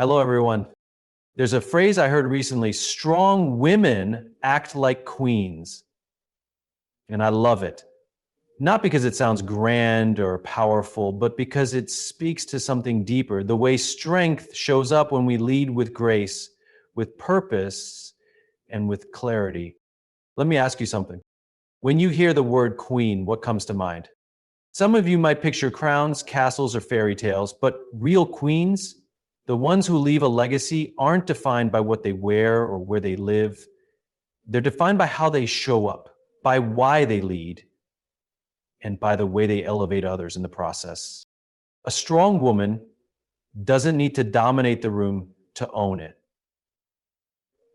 Hello, everyone. There's a phrase I heard recently: strong women act like queens. And I love it. Not because it sounds grand or powerful, but because it speaks to something deeper. The way strength shows up when we lead with grace, with purpose, and with clarity. Let me ask you something. When you hear the word queen, what comes to mind? Some of you might picture crowns, castles, or fairy tales, but real queens, the ones who leave a legacy, aren't defined by what they wear or where they live. They're defined by how they show up, by why they lead, and by the way they elevate others in the process. A strong woman doesn't need to dominate the room to own it.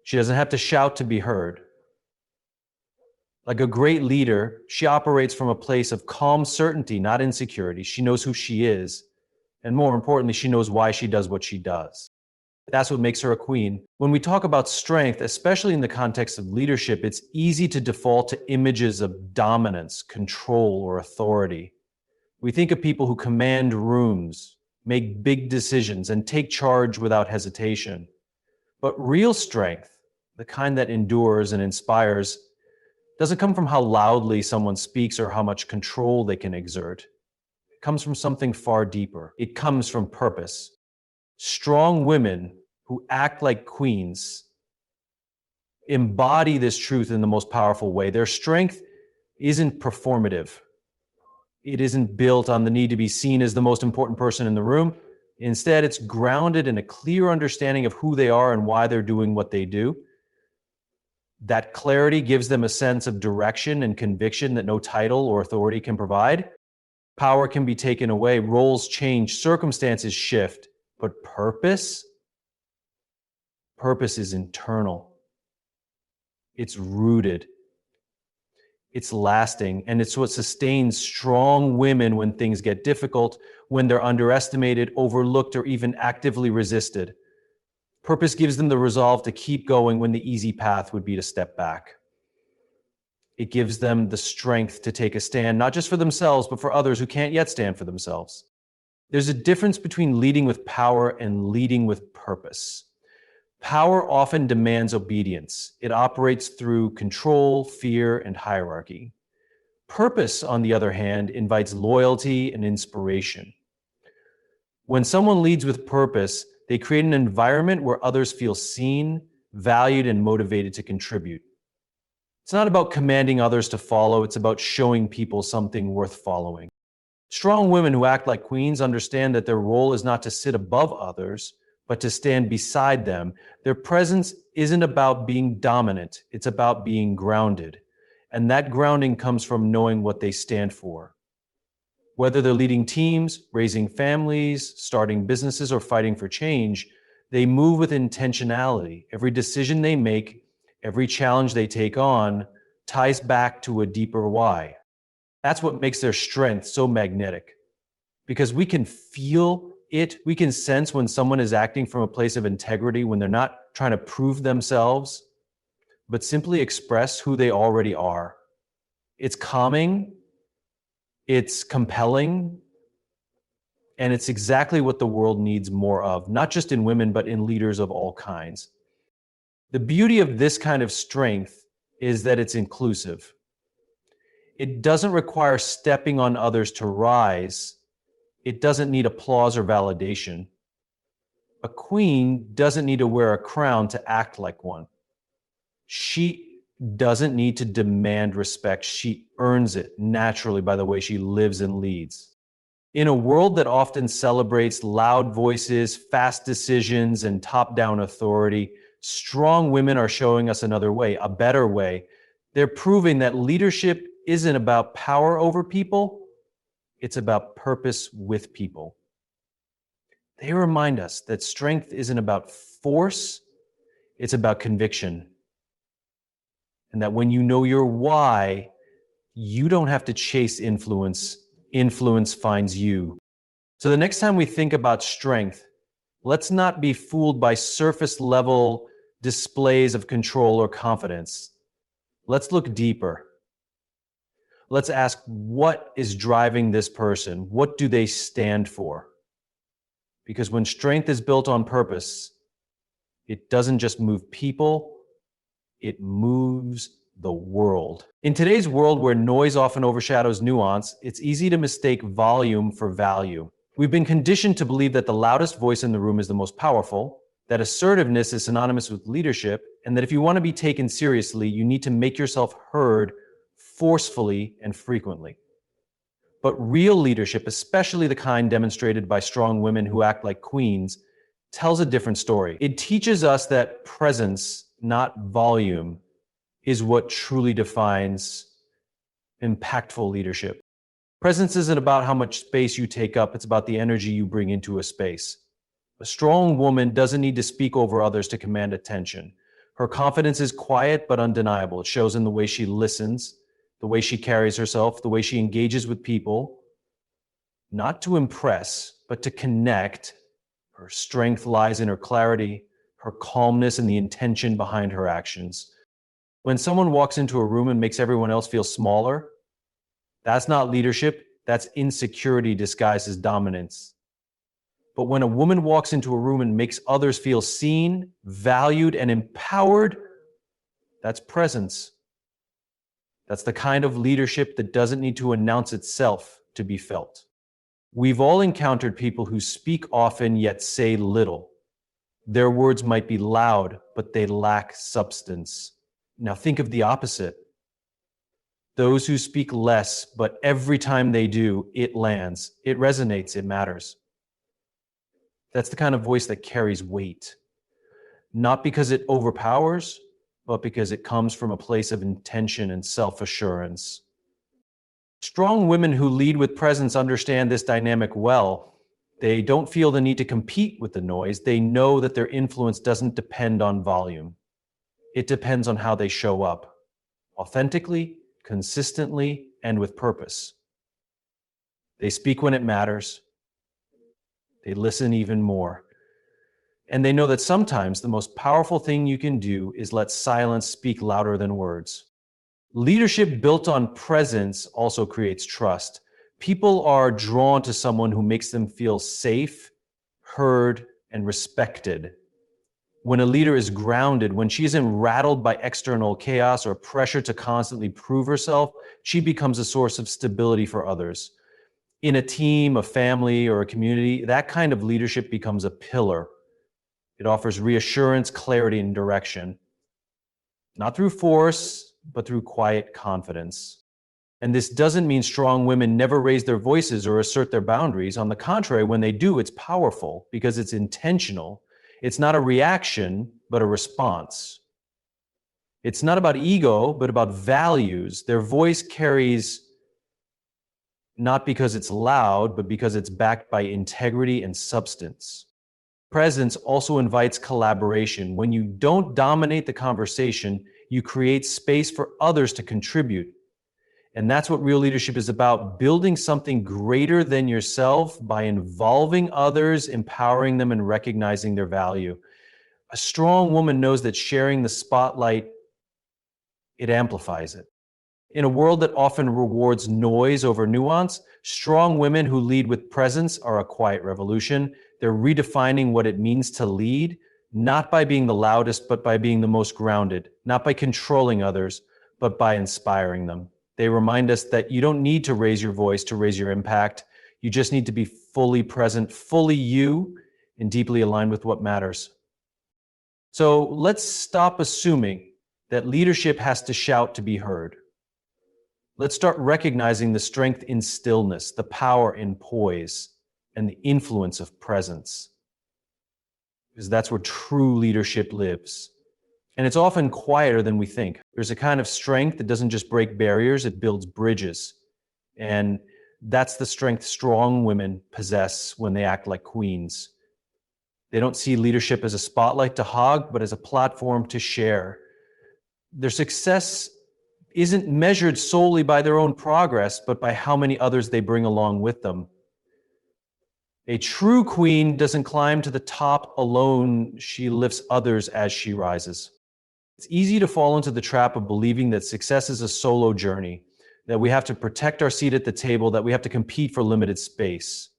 She doesn't have to shout to be heard. Like a great leader, she operates from a place of calm certainty, not insecurity. She knows who she is. And more importantly, she knows why she does what she does. That's what makes her a queen. When we talk about strength, especially in the context of leadership, it's easy to default to images of dominance, control, or authority. We think of people who command rooms, make big decisions, and take charge without hesitation. But real strength, the kind that endures and inspires, doesn't come from how loudly someone speaks or how much control they can exert. It comes from something far deeper. It comes from purpose. Strong women who act like queens embody this truth in the most powerful way. Their strength isn't performative. It isn't built on the need to be seen as the most important person in the room. Instead, it's grounded in a clear understanding of who they are and why they're doing what they do. That clarity gives them a sense of direction and conviction that no title or authority can provide. Power can be taken away, roles change, circumstances shift, but purpose is internal. It's rooted. It's lasting, and it's what sustains strong women when things get difficult, when they're underestimated, overlooked, or even actively resisted. Purpose gives them the resolve to keep going when the easy path would be to step back. It gives them the strength to take a stand, not just for themselves, but for others who can't yet stand for themselves. There's a difference between leading with power and leading with purpose. Power often demands obedience. It operates through control, fear, and hierarchy. Purpose, on the other hand, invites loyalty and inspiration. When someone leads with purpose, they create an environment where others feel seen, valued, and motivated to contribute. It's not about commanding others to follow, it's about showing people something worth following. Strong women who act like queens understand that their role is not to sit above others, but to stand beside them. Their presence isn't about being dominant, it's about being grounded. And that grounding comes from knowing what they stand for. Whether they're leading teams, raising families, starting businesses, or fighting for change, they move with intentionality. Every decision they make, every challenge they take on, ties back to a deeper why. That's what makes their strength so magnetic. Because we can feel it, we can sense when someone is acting from a place of integrity, when they're not trying to prove themselves, but simply express who they already are. It's calming, it's compelling, and it's exactly what the world needs more of, not just in women, but in leaders of all kinds. The beauty of this kind of strength is that it's inclusive. It doesn't require stepping on others to rise. It doesn't need applause or validation. A queen doesn't need to wear a crown to act like one. She doesn't need to demand respect. She earns it naturally by the way she lives and leads. In a world that often celebrates loud voices, fast decisions, and top-down authority, strong women are showing us another way, a better way. They're proving that leadership isn't about power over people, it's about purpose with people. They remind us that strength isn't about force, it's about conviction. And that when you know your why, you don't have to chase influence. Influence finds you. So the next time we think about strength, let's not be fooled by surface level displays of control or confidence. Let's look deeper. Let's ask, what is driving this person? What do they stand for? Because when strength is built on purpose, it doesn't just move people, it moves the world. In today's world where noise often overshadows nuance, it's easy to mistake volume for value. We've been conditioned to believe that the loudest voice in the room is the most powerful, that assertiveness is synonymous with leadership, and that if you want to be taken seriously, you need to make yourself heard forcefully and frequently. But real leadership, especially the kind demonstrated by strong women who act like queens, tells a different story. It teaches us that presence, not volume, is what truly defines impactful leadership. Presence isn't about how much space you take up, it's about the energy you bring into a space. A strong woman doesn't need to speak over others to command attention. Her confidence is quiet but undeniable. It shows in the way she listens, the way she carries herself, the way she engages with people, not to impress, but to connect. Her strength lies in her clarity, her calmness, and the intention behind her actions. When someone walks into a room and makes everyone else feel smaller, that's not leadership, that's insecurity disguised as dominance. But when a woman walks into a room and makes others feel seen, valued, and empowered, that's presence. That's the kind of leadership that doesn't need to announce itself to be felt. We've all encountered people who speak often yet say little. Their words might be loud, but they lack substance. Now think of the opposite. Those who speak less, but every time they do, it lands, it resonates, it matters. That's the kind of voice that carries weight. Not because it overpowers, but because it comes from a place of intention and self-assurance. Strong women who lead with presence understand this dynamic well. They don't feel the need to compete with the noise. They know that their influence doesn't depend on volume. It depends on how they show up, authentically, consistently, and with purpose. They speak when it matters. They listen even more. And they know that sometimes the most powerful thing you can do is let silence speak louder than words. Leadership built on presence also creates trust. People are drawn to someone who makes them feel safe, heard, and respected. When a leader is grounded, when she isn't rattled by external chaos or pressure to constantly prove herself, she becomes a source of stability for others. In a team, a family, or a community, that kind of leadership becomes a pillar. It offers reassurance, clarity, and direction. Not through force, but through quiet confidence. And this doesn't mean strong women never raise their voices or assert their boundaries. On the contrary, when they do, it's powerful because it's intentional. It's not a reaction, but a response. It's not about ego, but about values. Their voice carries not because it's loud, but because it's backed by integrity and substance. Presence also invites collaboration. When you don't dominate the conversation, you create space for others to contribute. And that's what real leadership is about, building something greater than yourself by involving others, empowering them, and recognizing their value. A strong woman knows that sharing the spotlight, it amplifies it. In a world that often rewards noise over nuance, strong women who lead with presence are a quiet revolution. They're redefining what it means to lead, not by being the loudest, but by being the most grounded, not by controlling others, but by inspiring them. They remind us that you don't need to raise your voice to raise your impact. You just need to be fully present, fully you, and deeply aligned with what matters. So let's stop assuming that leadership has to shout to be heard. Let's start recognizing the strength in stillness, the power in poise, and the influence of presence. Because that's where true leadership lives. And it's often quieter than we think. There's a kind of strength that doesn't just break barriers, it builds bridges. And that's the strength strong women possess when they act like queens. They don't see leadership as a spotlight to hog, but as a platform to share. Their success isn't measured solely by their own progress, but by how many others they bring along with them. A true queen doesn't climb to the top alone, she lifts others as she rises. It's easy to fall into the trap of believing that success is a solo journey, that we have to protect our seat at the table, that we have to compete for limited space.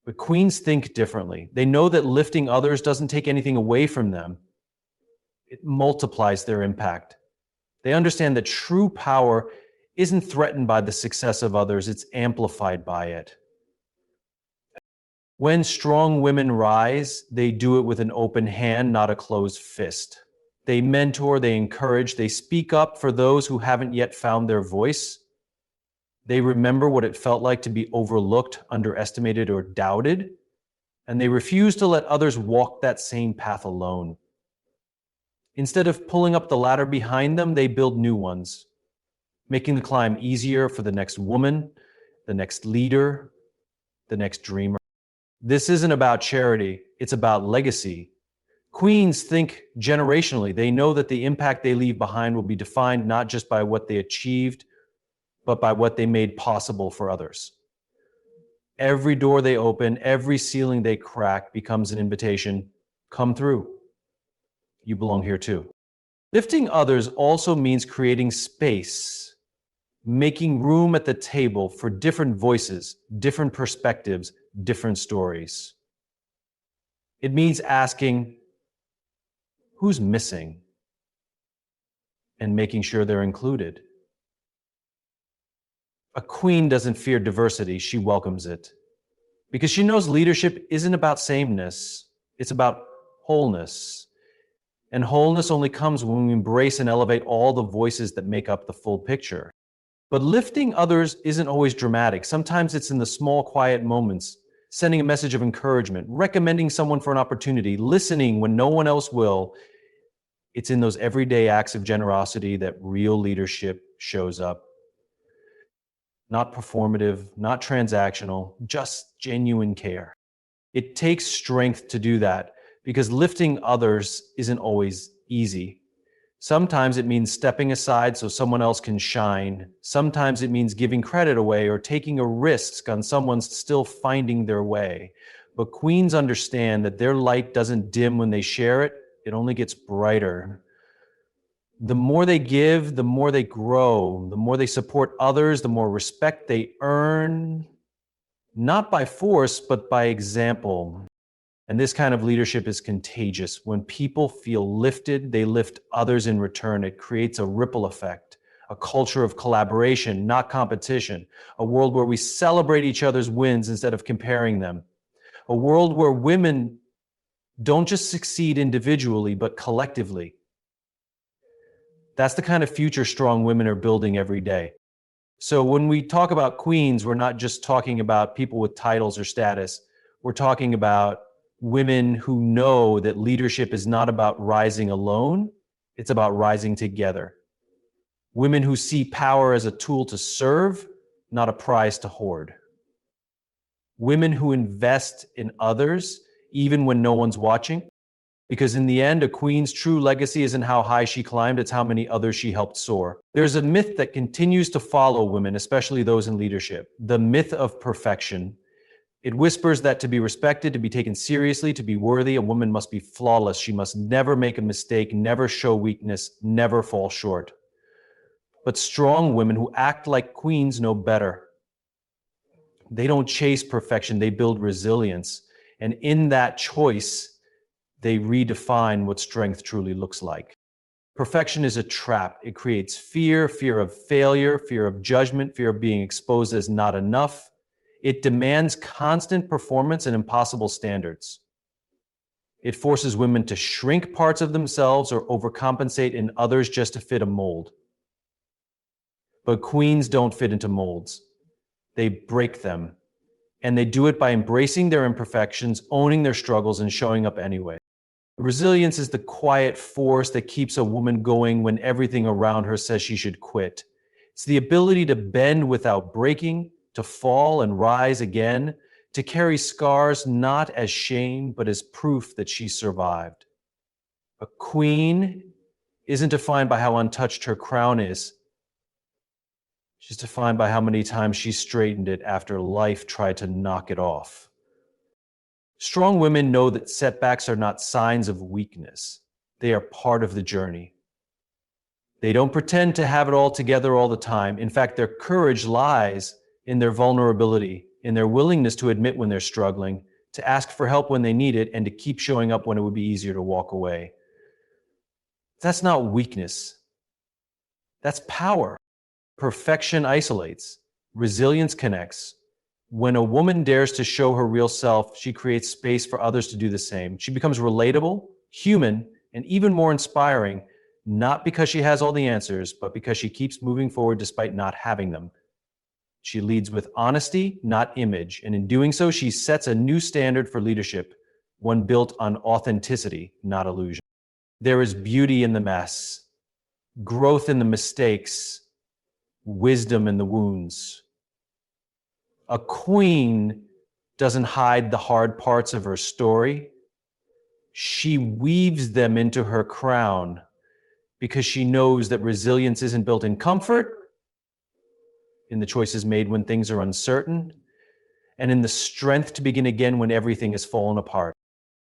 But queens think differently. They know that lifting others doesn't take anything away from them. It multiplies their impact. They understand that true power isn't threatened by the success of others, it's amplified by it. When strong women rise, they do it with an open hand, not a closed fist. They mentor, they encourage, they speak up for those who haven't yet found their voice. They remember what it felt like to be overlooked, underestimated, or doubted, and they refuse to let others walk that same path alone. Instead of pulling up the ladder behind them, they build new ones, making the climb easier for the next woman, the next leader, the next dreamer. This isn't about charity, it's about legacy. Queens think generationally. They know that the impact they leave behind will be defined not just by what they achieved, but by what they made possible for others. Every door they open, every ceiling they crack becomes an invitation. Come through. You belong here too. Lifting others also means creating space, making room at the table for different voices, different perspectives, different stories. It means asking, who's missing? And making sure they're included. A queen doesn't fear diversity, she welcomes it. Because she knows leadership isn't about sameness, it's about wholeness. And wholeness only comes when we embrace and elevate all the voices that make up the full picture. But lifting others isn't always dramatic. Sometimes it's in the small, quiet moments, sending a message of encouragement, recommending someone for an opportunity, listening when no one else will. It's in those everyday acts of generosity that real leadership shows up. Not performative, not transactional, just genuine care. It takes strength to do that because lifting others isn't always easy. Sometimes it means stepping aside so someone else can shine. Sometimes it means giving credit away or taking a risk on someone still finding their way. But queens understand that their light doesn't dim when they share it, it only gets brighter. The more they give, the more they grow. The more they support others, the more respect they earn, not by force, but by example. And this kind of leadership is contagious. When people feel lifted, they lift others in return. It creates a ripple effect, a culture of collaboration, not competition, a world where we celebrate each other's wins instead of comparing them, a world where women don't just succeed individually, but collectively. That's the kind of future strong women are building every day. So when we talk about queens, we're not just talking about people with titles or status. We're talking about women who know that leadership is not about rising alone, it's about rising together. Women who see power as a tool to serve, not a prize to hoard. Women who invest in others, even when no one's watching. Because in the end, a queen's true legacy isn't how high she climbed, it's how many others she helped soar. There's a myth that continues to follow women, especially those in leadership, the myth of perfection. It whispers that to be respected, to be taken seriously, to be worthy, a woman must be flawless. She must never make a mistake, never show weakness, never fall short. But strong women who act like queens know better. They don't chase perfection, they build resilience. And in that choice, they redefine what strength truly looks like. Perfection is a trap. It creates fear, fear of failure, fear of judgment, fear of being exposed as not enough. It demands constant performance and impossible standards. It forces women to shrink parts of themselves or overcompensate in others just to fit a mold. But queens don't fit into molds. They break them. And they do it by embracing their imperfections, owning their struggles, and showing up anyway. Resilience is the quiet force that keeps a woman going when everything around her says she should quit. It's the ability to bend without breaking, to fall and rise again, to carry scars not as shame, but as proof that she survived. A queen isn't defined by how untouched her crown is. She's defined by how many times she straightened it after life tried to knock it off. Strong women know that setbacks are not signs of weakness. They are part of the journey. They don't pretend to have it all together all the time. In fact, their courage lies in their vulnerability, in their willingness to admit when they're struggling, to ask for help when they need it, and to keep showing up when it would be easier to walk away. That's not weakness. That's power. Perfection isolates. Resilience connects. When a woman dares to show her real self, she creates space for others to do the same. She becomes relatable, human, and even more inspiring, not because she has all the answers, but because she keeps moving forward despite not having them. She leads with honesty, not image, and in doing so, she sets a new standard for leadership, one built on authenticity, not illusion. There is beauty in the mess, growth in the mistakes, wisdom in the wounds. A queen doesn't hide the hard parts of her story. She weaves them into her crown because she knows that resilience isn't built in comfort, in the choices made when things are uncertain, and in the strength to begin again when everything has fallen apart.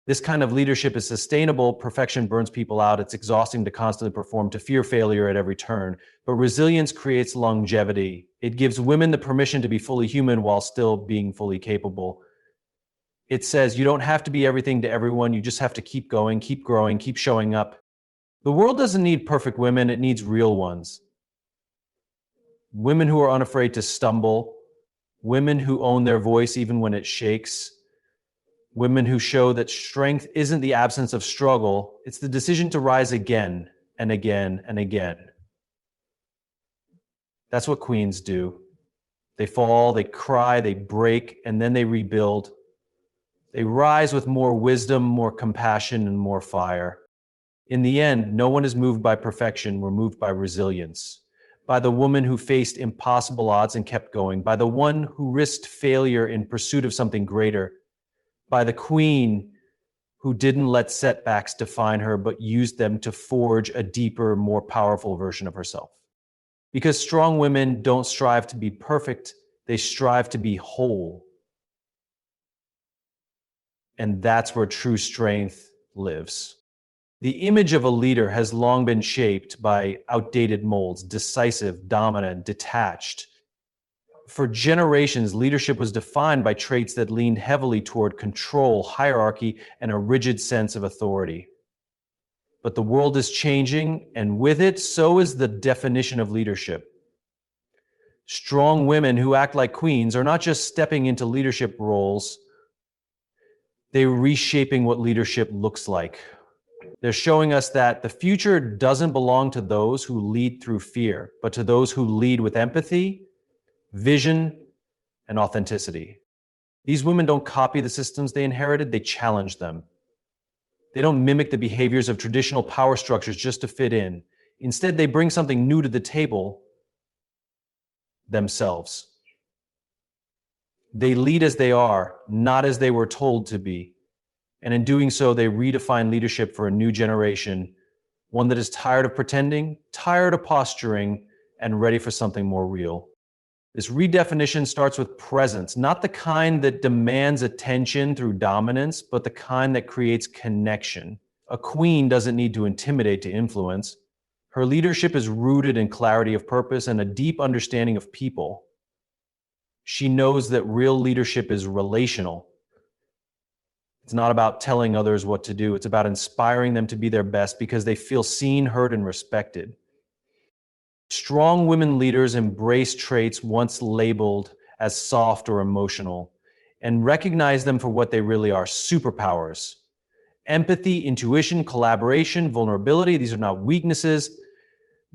This kind of leadership is sustainable. Perfection burns people out. It's exhausting to constantly perform, to fear failure at every turn. But resilience creates longevity. It gives women the permission to be fully human while still being fully capable. It says you don't have to be everything to everyone. You just have to keep going, keep growing, keep showing up. The world doesn't need perfect women. It needs real ones. Women who are unafraid to stumble. Women who own their voice even when it shakes. Women who show that strength isn't the absence of struggle, it's the decision to rise again and again and again. That's what queens do. They fall, they cry, they break, and then they rebuild. They rise with more wisdom, more compassion, and more fire. In the end, no one is moved by perfection. We're moved by resilience. By the woman who faced impossible odds and kept going. By the one who risked failure in pursuit of something greater. By the queen who didn't let setbacks define her, but used them to forge a deeper, more powerful version of herself. Because strong women don't strive to be perfect, they strive to be whole. And that's where true strength lives. The image of a leader has long been shaped by outdated molds, decisive, dominant, detached. For generations, leadership was defined by traits that leaned heavily toward control, hierarchy, and a rigid sense of authority. But the world is changing, and with it, so is the definition of leadership. Strong women who act like queens are not just stepping into leadership roles, they're reshaping what leadership looks like. They're showing us that the future doesn't belong to those who lead through fear, but to those who lead with empathy, vision, and authenticity. These women don't copy the systems they inherited, they challenge them. They don't mimic the behaviors of traditional power structures just to fit in. Instead, they bring something new to the table, themselves. They lead as they are, not as they were told to be. And in doing so, they redefine leadership for a new generation, one that is tired of pretending, tired of posturing, and ready for something more real. This redefinition starts with presence, not the kind that demands attention through dominance, but the kind that creates connection. A queen doesn't need to intimidate to influence. Her leadership is rooted in clarity of purpose and a deep understanding of people. She knows that real leadership is relational. It's not about telling others what to do. It's about inspiring them to be their best because they feel seen, heard, and respected. Strong women leaders embrace traits once labeled as soft or emotional and recognize them for what they really are: superpowers. Empathy, intuition, collaboration, vulnerability. These are not weaknesses.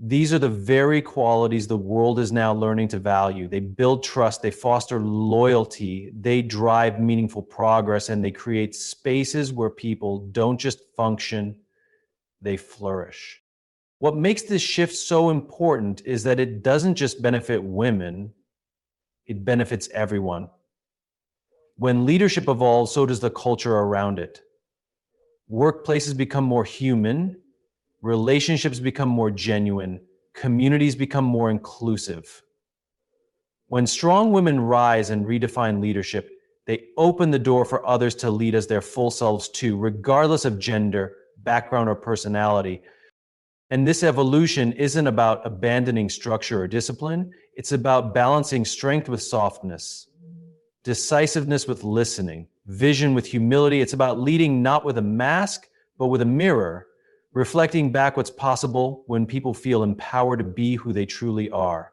These are the very qualities the world is now learning to value. They build trust, they foster loyalty, they drive meaningful progress, and they create spaces where people don't just function, they flourish. What makes this shift so important is that it doesn't just benefit women, it benefits everyone. When leadership evolves, so does the culture around it. Workplaces become more human, relationships become more genuine, communities become more inclusive. When strong women rise and redefine leadership, they open the door for others to lead as their full selves too, regardless of gender, background, or personality. And this evolution isn't about abandoning structure or discipline, it's about balancing strength with softness, decisiveness with listening, vision with humility. It's about leading not with a mask, but with a mirror, reflecting back what's possible when people feel empowered to be who they truly are.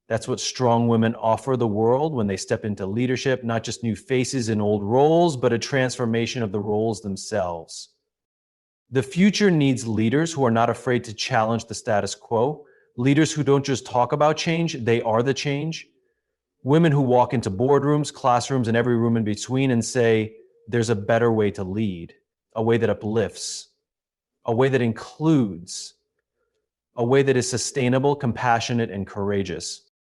That's what strong women offer the world when they step into leadership, not just new faces in old roles, but a transformation of the roles themselves. The future needs leaders who are not afraid to challenge the status quo, leaders who don't just talk about change, they are the change. Women who walk into boardrooms, classrooms, and every room in between and say, there's a better way to lead, a way that uplifts, a way that includes, a way that is sustainable, compassionate, and courageous.